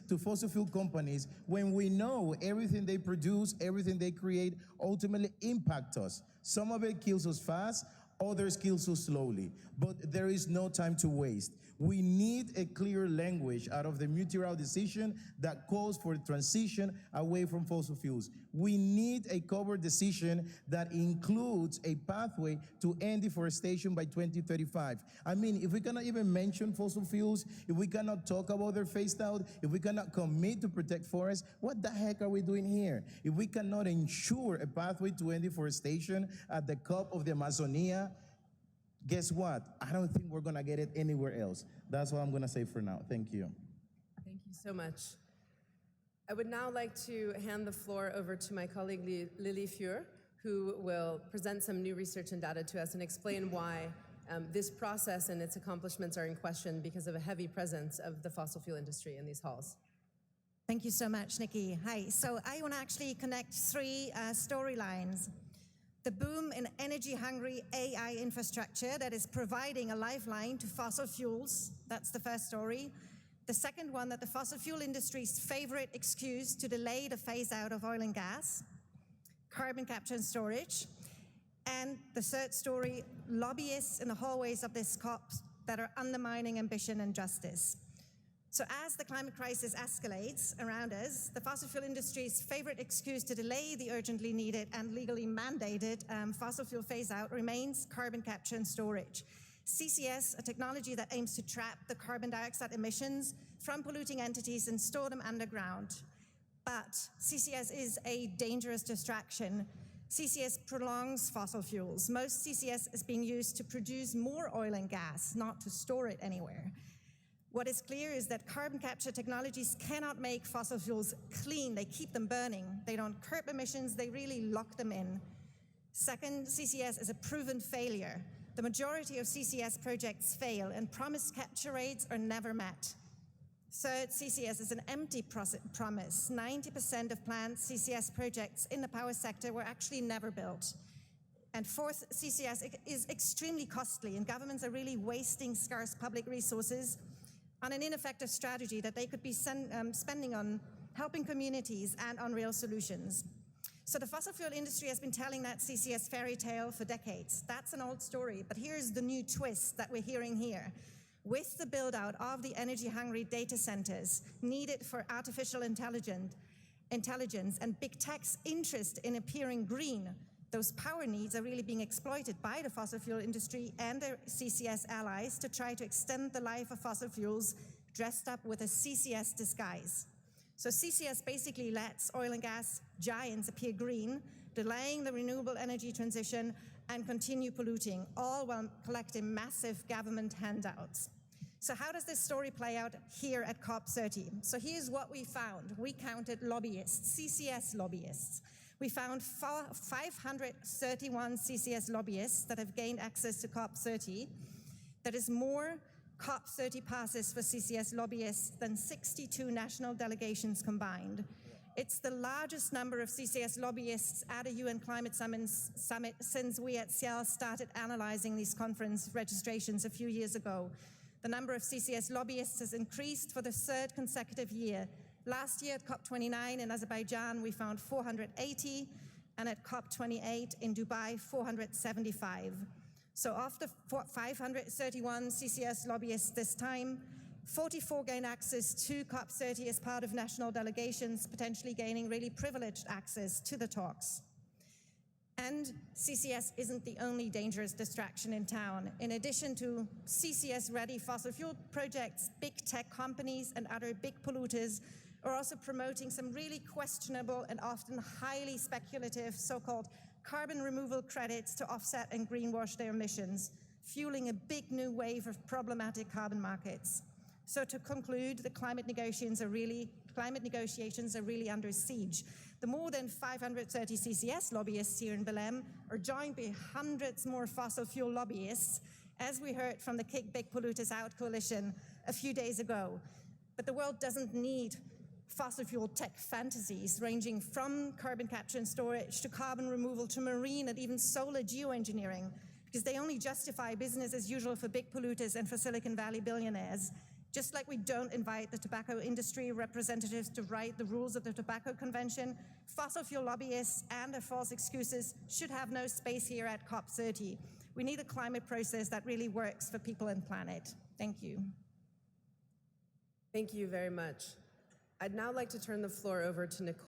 to fossil fuel companies when we know everything they produce, everything they create ultimately impact us? Some of it kills us fast, others kills us slowly, but there is no time to waste. We need a clear language out of the multilateral decision that calls for a transition away from fossil fuels. We need a covered decision that includes a pathway to end deforestation by 2035. I mean, if we cannot even mention fossil fuels, if we cannot talk about their phased out, if we cannot commit to protect forests, what the heck are we doing here? If we cannot ensure a pathway to end deforestation at the COP of the Amazonia, guess what? I don't think we're gonna get it anywhere else. That's what I'm gonna say for now. Thank you. Thank you so much. I would now like to hand the floor over to my colleague Lily Fuhr, who will present some new research and data to us and explain why this process and its accomplishments are in question because of a heavy presence of the fossil fuel industry in these halls. Thank you so much, Nikki. Hi. So I want to actually connect three storylines. The boom in energy-hungry AI infrastructure that is providing a lifeline to fossil fuels. That's the first story. The second one, that the fossil fuel industry's favorite excuse to delay the phase-out of oil and gas, carbon capture and storage. And the third story, lobbyists in the hallways of this COP that are undermining ambition and justice. So as the climate crisis escalates around us, the fossil fuel industry's favorite excuse to delay the urgently needed and legally mandated fossil fuel phase-out remains carbon capture and storage. CCS, a technology that aims to trap the carbon dioxide emissions from polluting entities and store them underground. But CCS is a dangerous distraction. CCS prolongs fossil fuels. Most CCS is being used to produce more oil and gas, not to store it anywhere. What is clear is that carbon capture technologies cannot make fossil fuels clean. They keep them burning. They don't curb emissions, they really lock them in. Second, CCS is a proven failure. The majority of CCS projects fail and promised capture rates are never met. Third, CCS is an empty promise. 90% of planned CCS projects in the power sector were actually never built. And fourth, CCS is extremely costly and governments are really wasting scarce public resources on an ineffective strategy that they could be spending on helping communities and on real solutions. So the fossil fuel industry has been telling that CCS fairy tale for decades. That's an old story, but here's the new twist that we're hearing here. With the build out of the energy-hungry data centers needed for artificial intelligence and big tech's interest in appearing green, those power needs are really being exploited by the fossil fuel industry and their CCS allies to try to extend the life of fossil fuels dressed up with a CCS disguise. So CCS basically lets oil and gas giants appear green, delaying the renewable energy transition and continue polluting, all while collecting massive government handouts. So how does this story play out here at COP30? So here's what we found. We counted lobbyists, CCS lobbyists. We found 531 CCS lobbyists that have gained access to COP30. That is more COP30 passes for CCS lobbyists than 62 national delegations combined. It's the largest number of CCS lobbyists at a UN climate summit since we at Ciel started analyzing these conference registrations a few years ago. The number of CCS lobbyists has increased for the third consecutive year. Last year at COP29 in Azerbaijan, we found 480, and at COP28 in Dubai, 475. So after 531 CCS lobbyists this time, 44 gain access to COP30 as part of national delegations, potentially gaining really privileged access to the talks. And CCS isn't the only dangerous distraction in town. In addition to CCS-ready fossil fuel projects, big tech companies and other big polluters are also promoting some really questionable and often highly speculative so-called carbon removal credits to offset and greenwash their emissions, fueling a big new wave of problematic carbon markets. So to conclude, the climate negotiations are really under siege. The more than 530 CCS lobbyists here in Belém are joined by hundreds more fossil fuel lobbyists, as we heard from the Kick Big Polluters Out coalition a few days ago. But the world doesn't need fossil fuel tech fantasies ranging from carbon capture and storage to carbon removal to marine and even solar geoengineering, because they only justify business as usual for big polluters and for Silicon Valley billionaires. Just like we don't invite the tobacco industry representatives to write the rules of the Tobacco Convention, fossil fuel lobbyists and their false excuses should have no space here at COP30. We need a climate process that really works for people and planet. Thank you. Thank you very much. I'd now like to turn the floor over to Nicole.